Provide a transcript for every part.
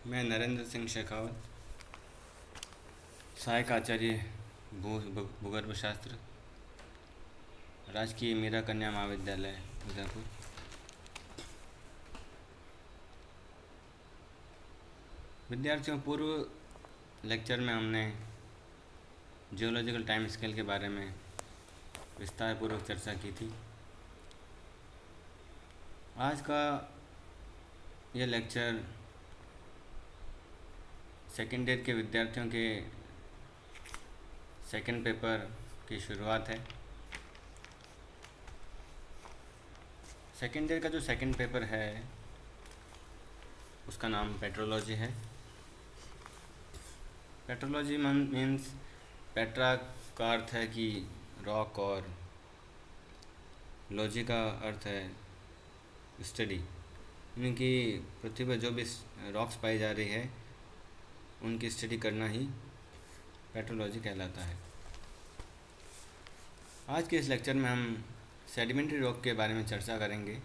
मैं नरेंद्र सिंह शेखावत, सहायक आचार्य भूगर्भ शास्त्र, राजकीय मीरा कन्या महाविद्यालय उदयपुर। विद्यार्थियों, पूर्व लेक्चर में हमने जियोलॉजिकल टाइम स्केल के बारे में विस्तार पूर्वक चर्चा की थी। आज का यह लेक्चर सेकेंड ईयर के विद्यार्थियों के सेकेंड पेपर की शुरुआत है। सेकेंड ईयर का जो सेकेंड पेपर है उसका नाम पेट्रोलॉजी है। पेट्रोलॉजी मीन्स पेट्रा का अर्थ है कि रॉक और लॉजी का अर्थ है स्टडी, यानी कि पृथ्वी पर जो भी रॉक्स पाई जा रही है उनकी स्टडी करना ही पेट्रोलॉजी कहलाता है। आज के इस लेक्चर में हम सेडिमेंट्री रॉक के बारे में चर्चा करेंगे,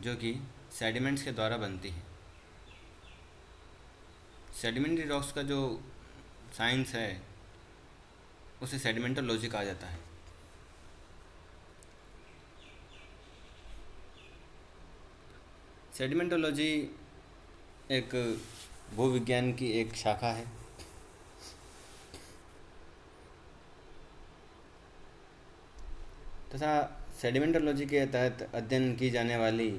जो कि सेडिमेंट्स के द्वारा बनती है। सेडिमेंट्री रॉक्स का जो साइंस है उसे सेडिमेंटोलॉजी कहा जाता है। सेडिमेंटोलॉजी एक भूविज्ञान की एक शाखा है। तथा सेडिमेंटोलॉजी के तहत अध्ययन की जाने वाली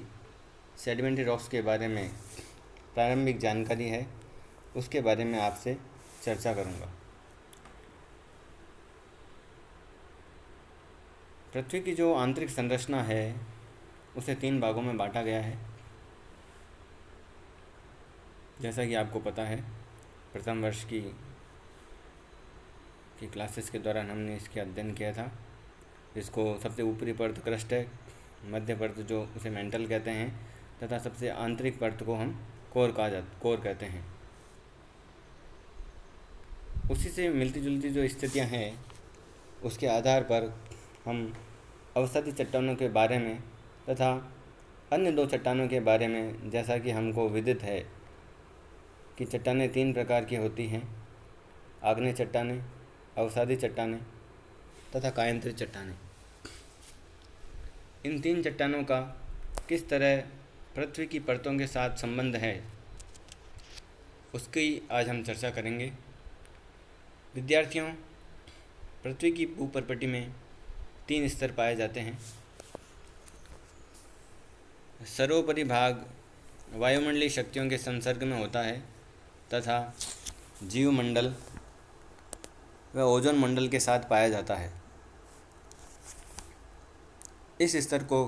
सेडिमेंट्री रॉक्स के बारे में प्रारंभिक जानकारी है, उसके बारे में आपसे चर्चा करूँगा। पृथ्वी की जो आंतरिक संरचना है उसे 3 भागों में बांटा गया है। जैसा कि आपको पता है, प्रथम वर्ष की क्लासेस के दौरान हमने इसके अध्ययन किया था। इसको सबसे ऊपरी परत क्रस्ट है, मध्य परत जो उसे मेंटल कहते हैं, तथा सबसे आंतरिक परत को हम कोर कहते हैं। उसी से मिलती जुलती जो स्थितियां हैं उसके आधार पर हम अवसादी चट्टानों के बारे में तथा अन्य 2 चट्टानों के बारे में, जैसा कि हमको विदित है कि चट्टानें 3 प्रकार की होती हैं: आग्नेय चट्टानें, अवसादी चट्टानें तथा कायांतरित चट्टानें। इन 3 चट्टानों का किस तरह पृथ्वी की परतों के साथ संबंध है उसकी आज हम चर्चा करेंगे। विद्यार्थियों, पृथ्वी की भूपर्पटी में 3 स्तर पाए जाते हैं। सर्वोपरि भाग वायुमंडलीय शक्तियों के संसर्ग में होता है तथा जीवमंडल व ओजोन मंडल के साथ पाया जाता है। इस स्तर को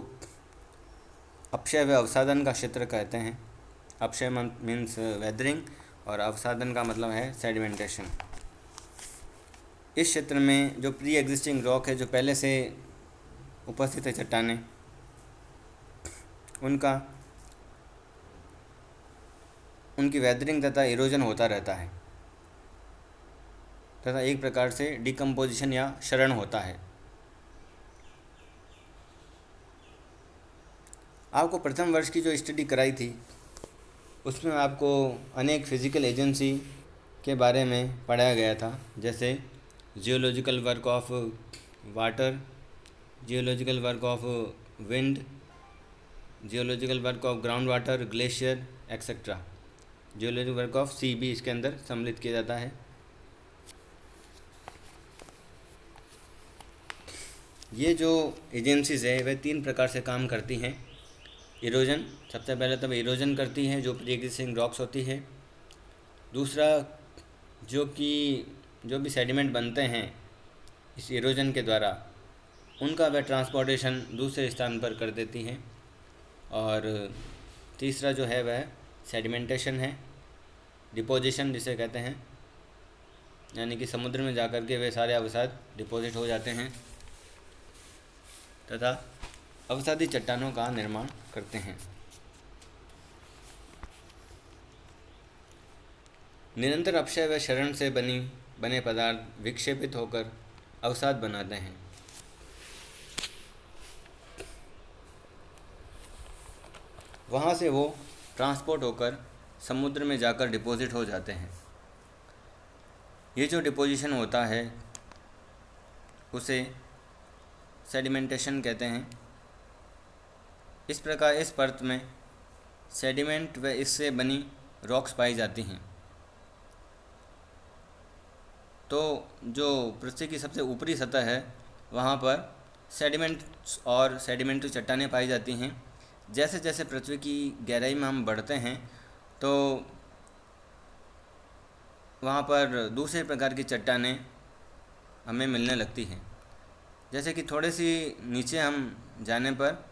अपक्षय व अवसादन का क्षेत्र कहते हैं। अपक्षय मीन्स वेदरिंग और अवसादन का मतलब है सेडिमेंटेशन। इस क्षेत्र में जो प्री एग्जिस्टिंग रॉक है, जो पहले से उपस्थित है चट्टानें, उनकी वेदरिंग तथा इरोजन होता रहता है तथा एक प्रकार से डिकम्पोजिशन या क्षरण होता है। आपको प्रथम वर्ष की जो स्टडी कराई थी उसमें आपको अनेक फिजिकल एजेंसी के बारे में पढ़ाया गया था, जैसे geological work of water, geological work of wind, geological work of ground water, glacier etcetera. Geological work of sea भी इसके अंदर सम्मिलित किया जाता है। ये जो एजेंसीज है वह 3 प्रकार से काम करती हैं। इरोजन, सबसे पहले तो इरोजन करती है जो प्री एग्जिस्टिंग रॉक्स होती है। दूसरा, जो भी सेडिमेंट बनते हैं इस इरोजन के द्वारा, उनका वह ट्रांसपोर्टेशन दूसरे स्थान पर कर देती हैं। और तीसरा जो है वह सेडिमेंटेशन है, डिपोजिशन जिसे कहते हैं, यानी कि समुद्र में जाकर के वे सारे अवसाद डिपॉजिट हो जाते हैं तथा अवसादी चट्टानों का निर्माण करते हैं। निरंतर अपक्षय व क्षरण से बने पदार्थ विक्षेपित होकर अवसाद बनाते हैं। वहाँ से वो ट्रांसपोर्ट होकर समुद्र में जाकर डिपॉजिट हो जाते हैं। ये जो डिपोजिशन होता है उसे सेडिमेंटेशन कहते हैं। इस प्रकार इस परत में सेडिमेंट व इससे बनी रॉक्स पाई जाती हैं। तो जो पृथ्वी की सबसे ऊपरी सतह है वहाँ पर सेडिमेंट्स और सेडिमेंट्री चट्टानें पाई जाती हैं। जैसे जैसे पृथ्वी की गहराई में हम बढ़ते हैं तो वहाँ पर दूसरे प्रकार की चट्टानें हमें मिलने लगती हैं। जैसे कि थोड़े सी नीचे हम जाने पर,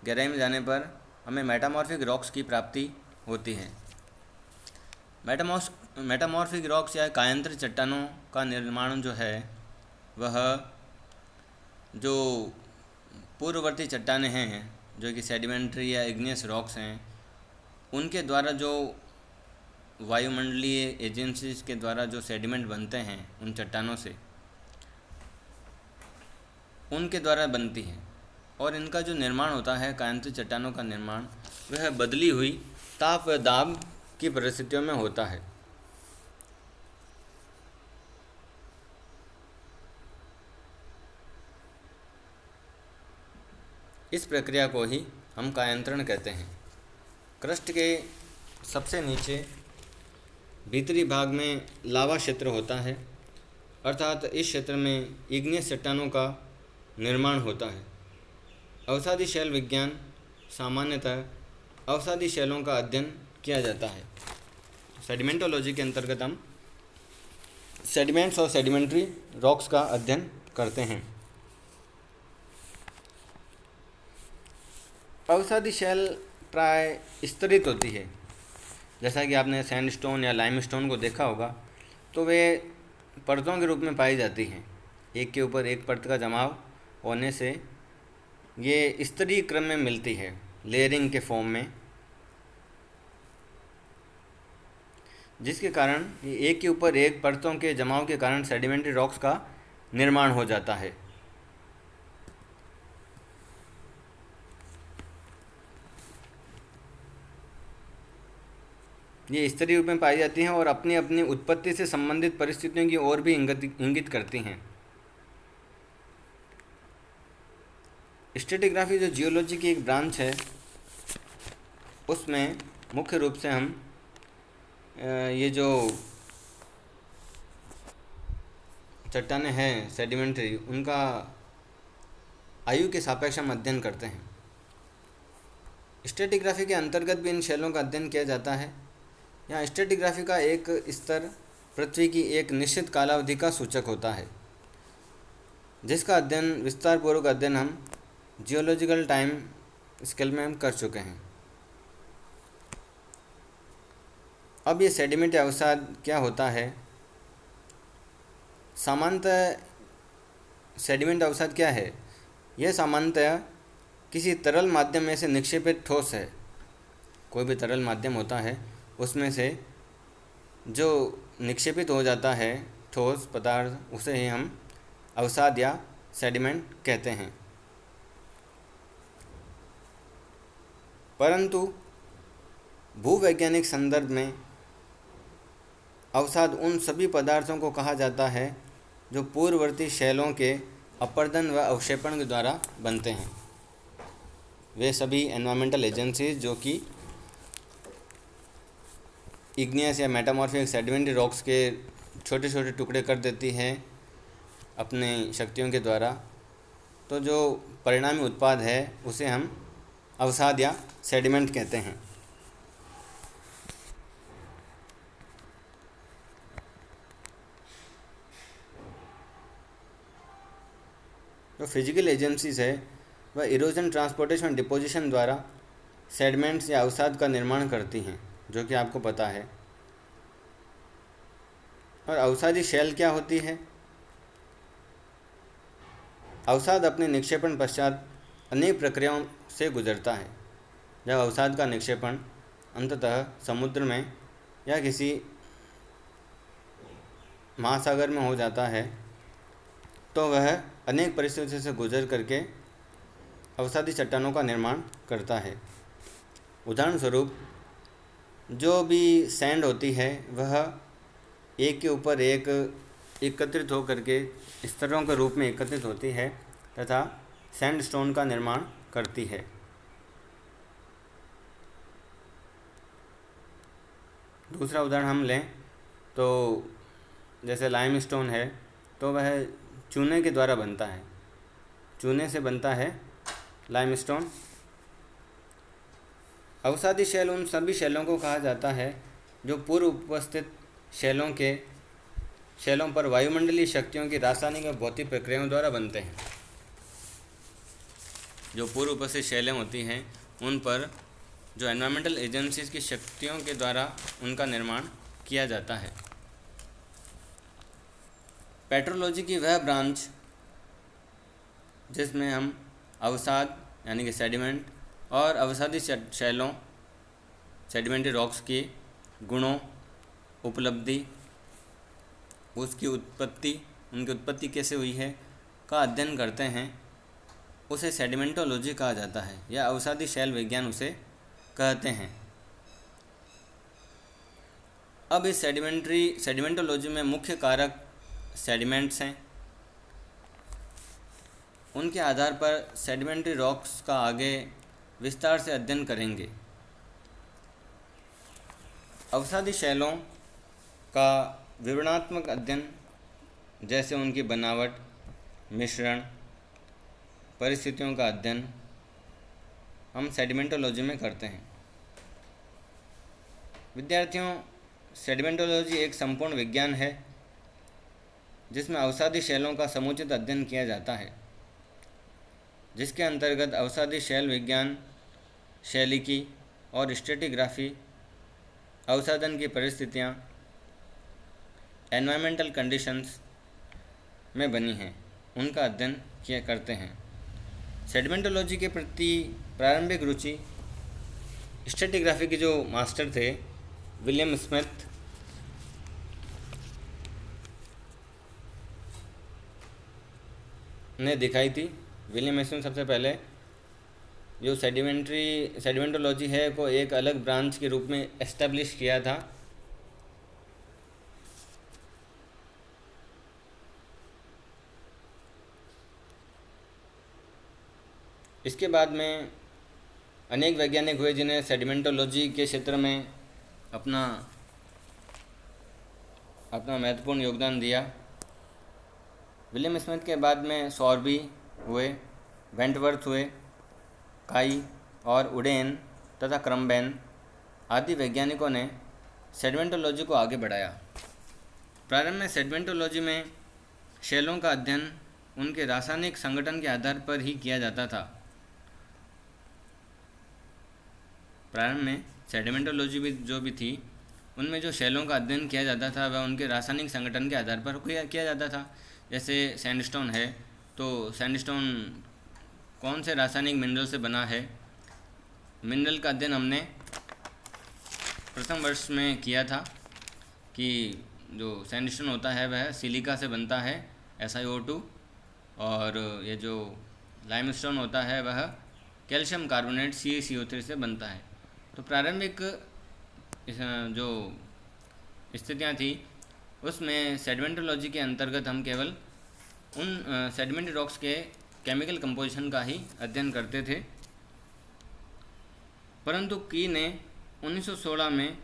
गहराई में जाने पर हमें मेटामॉर्फिक रॉक्स की प्राप्ति होती है। मेटामॉर्फिक रॉक्स या कायांतरित चट्टानों का निर्माण जो है वह जो पूर्ववर्ती चट्टानें हैं जो कि सेडिमेंट्री या इग्नियस रॉक्स हैं, उनके द्वारा जो वायुमंडलीय एजेंसीज के द्वारा जो सेडिमेंट बनते हैं उन चट्टानों से, उनके द्वारा बनती है। और इनका जो निर्माण होता है, कायांतरित चट्टानों का निर्माण, वह बदली हुई ताप व दाब की परिस्थितियों में होता है। इस प्रक्रिया को ही हम कायांतरण कहते हैं। क्रस्ट के सबसे नीचे भीतरी भाग में लावा क्षेत्र होता है, अर्थात इस क्षेत्र में इग्नियस चट्टानों का निर्माण होता है। अवसादी शैल विज्ञान सामान्यतः अवसादी शैलों का अध्ययन किया जाता है। सेडिमेंटोलॉजी के अंतर्गत हम सेडिमेंट्स और सेडिमेंट्री रॉक्स का अध्ययन करते हैं। अवसादी शैल प्राय स्तरित होती है। जैसा कि आपने सैंडस्टोन या लाइमस्टोन को देखा होगा तो वे परतों के रूप में पाई जाती हैं। एक के ऊपर एक परत का जमाव होने से ये स्तरीय क्रम में मिलती है, लेयरिंग के फॉर्म में, जिसके कारण ये एक के ऊपर एक परतों के जमाव के कारण सेडिमेंट्री रॉक्स का निर्माण हो जाता है। ये स्तरीय रूप में पाई जाती हैं और अपनी अपनी उत्पत्ति से संबंधित परिस्थितियों की ओर भी इंगित करती हैं। स्ट्रेटिग्राफी जो जियोलॉजी की एक ब्रांच है, उसमें मुख्य रूप से हम ये जो चट्टानें हैं सेडिमेंट्री, उनका आयु के सापेक्ष हम अध्ययन करते हैं। स्ट्रेटिग्राफी के अंतर्गत भी इन शैलों का अध्ययन किया जाता है। यहाँ स्ट्रेटिग्राफी का एक स्तर पृथ्वी की एक निश्चित कालावधि का सूचक होता है, जिसका अध्ययन विस्तारपूर्वक अध्ययन हम जियोलॉजिकल टाइम स्केल में हम कर चुके हैं। अब ये सेडिमेंट अवसाद क्या होता है? सामान्यतः सेडिमेंट अवसाद क्या है? यह सामान्यतः किसी तरल माध्यम में से निक्षेपित ठोस है। कोई भी तरल माध्यम होता है, उसमें से जो निक्षेपित हो जाता है ठोस पदार्थ, उसे ही हम अवसाद या सेडिमेंट कहते हैं। परंतु भूवैज्ञानिक संदर्भ में अवसाद उन सभी पदार्थों को कहा जाता है जो पूर्ववर्ती शैलों के अपर्दन व अवक्षेपण के द्वारा बनते हैं। वे सभी एनवायरमेंटल एजेंसीज जो कि इग्नियस या मेटामॉर्फिक सेडिमेंट्री रॉक्स के छोटे छोटे टुकड़े कर देती हैं अपने शक्तियों के द्वारा, तो जो परिणामी उत्पाद है उसे हम अवसाद या सेडिमेंट कहते हैं। जो फिजिकल एजेंसीज है वह इरोजन, ट्रांसपोर्टेशन और डिपोजिशन द्वारा सेडिमेंट्स या अवसाद का निर्माण करती हैं, जो कि आपको पता है। और अवसादी शैल क्या होती है? अवसाद अपने निक्षेपण पश्चात अनेक प्रक्रियाओं से गुजरता है। जब अवसाद का निक्षेपण अंततः समुद्र में या किसी महासागर में हो जाता है तो वह अनेक परिस्थितियों से गुजर करके अवसादी चट्टानों का निर्माण करता है। उदाहरण स्वरूप जो भी सैंड होती है वह एक के ऊपर एक एकत्रित होकर के स्तरों के रूप में एकत्रित होती है तथा सैंडस्टोन का निर्माण करती है। दूसरा उदाहरण हम लें तो जैसे लाइमस्टोन है तो वह चूने के द्वारा बनता है, चूने से बनता है लाइमस्टोन। अवसादी शैल उन सभी शैलों को कहा जाता है जो पूर्व उपस्थित शैलों पर वायुमंडलीय शक्तियों की रासायनिक और भौतिक प्रक्रियाओं द्वारा बनते हैं। जो पूर्व उपस्थित शैलें होती हैं उन पर जो एनवायरमेंटल एजेंसीज की शक्तियों के द्वारा उनका निर्माण किया जाता है। पेट्रोलॉजी की वह ब्रांच जिसमें हम अवसाद यानी कि सेडिमेंट और अवसादी शैलों सेडिमेंट्री रॉक्स की गुणों, उपलब्धि, उसकी उत्पत्ति, उनकी उत्पत्ति कैसे हुई है का अध्ययन करते हैं, उसे सेडिमेंटोलॉजी कहा जाता है या अवसादी शैल विज्ञान उसे कहते हैं। अब इस सेडिमेंटोलॉजी में मुख्य कारक सेडिमेंट्स हैं। उनके आधार पर सेडिमेंट्री रॉक्स का आगे विस्तार से अध्ययन करेंगे। अवसादी शैलों का विवरणात्मक अध्ययन जैसे उनकी बनावट, मिश्रण, परिस्थितियों का अध्ययन हम सेडिमेंटोलॉजी में करते हैं। विद्यार्थियों, सेडिमेंटोलॉजी एक संपूर्ण विज्ञान है जिसमें अवसादी शैलों का समुचित अध्ययन किया जाता है, जिसके अंतर्गत अवसादी शैल विज्ञान, शैलिकी और स्ट्रेटिग्राफी, अवसादन की परिस्थितियाँ, एनवायरमेंटल कंडीशंस में बनी हैं, उनका अध्ययन किया करते हैं। सेडिमेंटोलॉजी के प्रति प्रारंभिक रुचि स्ट्रेटिग्राफी के जो मास्टर थे विलियम स्मिथ ने दिखाई थी। विलियम स्मिथ सबसे पहले जो सेडिमेंटोलॉजी है को एक अलग ब्रांच के रूप में एस्टेब्लिश किया था। इसके बाद में अनेक वैज्ञानिक हुए जिन्हें सेडिमेंटोलॉजी के क्षेत्र में अपना महत्वपूर्ण योगदान दिया। विलियम स्मिथ के बाद में सॉरबी हुए, वेंटवर्थ हुए, काई और उडेन तथा क्रम्बेन आदि वैज्ञानिकों ने सेडिमेंटोलॉजी को आगे बढ़ाया। प्रारंभ में सेडिमेंटोलॉजी में शैलों का अध्ययन उनके रासायनिक संगठन के आधार पर ही किया जाता था। प्रारंभ में सेडिमेंटोलॉजी जो भी थी उनमें जो शैलों का अध्ययन किया जाता था वह उनके रासायनिक संगठन के आधार पर किया जाता था। जैसे सैंडस्टोन है तो सैंडस्टोन कौन से रासायनिक मिनरल से बना है, मिनरल का अध्ययन हमने प्रथम वर्ष में किया था कि जो सैंडस्टोन होता है वह सिलिका से बनता है SiO2 और ये जो लाइमस्टोन होता है वह कैल्शियम कार्बोनेट CaCO3 से बनता है। तो प्रारंभिक जो स्थितियाँ थी उसमें सेडिमेंटोलॉजी के अंतर्गत हम केवल उन सेडिमेंट्री रॉक्स के केमिकल कंपोजिशन का ही अध्ययन करते थे, परंतु की ने 1916 में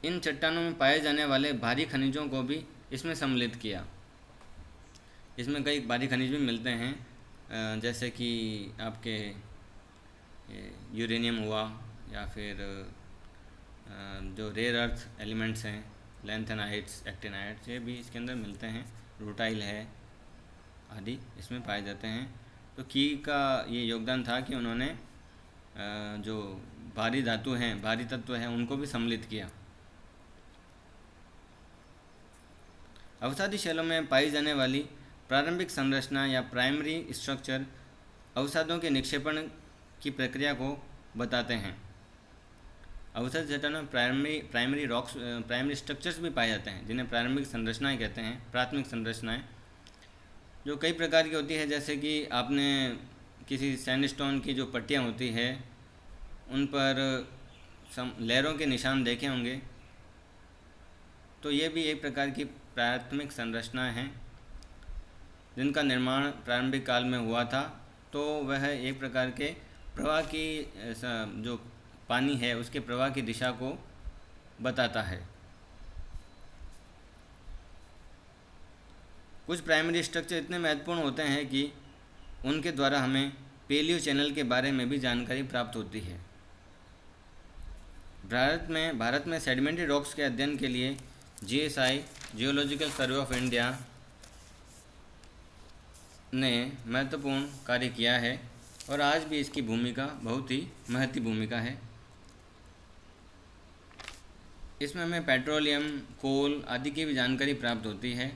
इन चट्टानों में पाए जाने वाले भारी खनिजों को भी इसमें सम्मिलित किया। इसमें कई भारी खनिज भी मिलते हैं, जैसे कि आपके यूरेनियम हुआ या फिर जो रेयर अर्थ एलिमेंट्स हैं, लैंथेनाइट्स, एक्टिनाइट्स, ये भी इसके अंदर मिलते हैं, रूटाइल है आदि इसमें पाए जाते हैं। तो की का ये योगदान था कि उन्होंने जो भारी धातु हैं, भारी तत्व हैं, उनको भी सम्मिलित किया। अवसादी शैलों में पाई जाने वाली प्रारंभिक संरचना या प्राइमरी स्ट्रक्चर अवसादों के निक्षेपण की प्रक्रिया को बताते हैं। अवसाद चट्टानों में प्राइमरी स्ट्रक्चर्स भी पाए जाते हैं जिन्हें प्रारंभिक संरचनाएं कहते हैं, प्राथमिक संरचनाएं, जो कई प्रकार की होती है। जैसे कि आपने किसी सैंडस्टोन की जो पट्टियाँ होती है उन पर लहरों के निशान देखे होंगे, तो ये भी एक प्रकार की प्राथमिक संरचना हैं जिनका निर्माण प्रारंभिक काल में हुआ था। तो वह एक प्रकार के प्रवाह की जो पानी है उसके प्रवाह की दिशा को बताता है। कुछ प्राइमरी स्ट्रक्चर इतने महत्वपूर्ण होते हैं कि उनके द्वारा हमें पेलियो चैनल के बारे में भी जानकारी प्राप्त होती है। भारत में सेडिमेंट्री रॉक्स के अध्ययन के लिए GSI geological survey of India ने महत्वपूर्ण कार्य किया है और आज भी इसकी भूमिका बहुत ही महत्वपूर्ण भूमिका है। इसमें हमें पेट्रोलियम, कोल आदि की भी जानकारी प्राप्त होती है।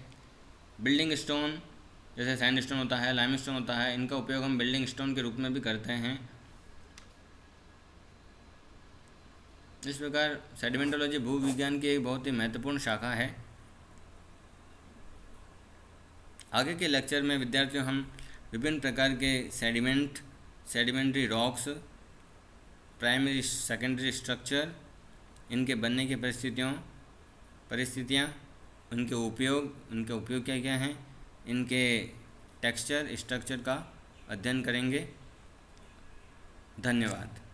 बिल्डिंग स्टोन जैसे सैंडस्टोन होता है, लाइमस्टोन होता है, इनका उपयोग हम बिल्डिंग स्टोन के रूप में भी करते हैं। इस प्रकार सेडिमेंटोलॉजी भूविज्ञान की एक बहुत ही महत्वपूर्ण शाखा है। आगे के लेक्चर में विद्यार्थियों हम विभिन्न प्रकार के sedimentary rocks, primary secondary structure, इनके बनने की परिस्थितियाँ, उनके उपयोग क्या क्या हैं, इनके टेक्सचर स्ट्रक्चर का अध्ययन करेंगे। धन्यवाद।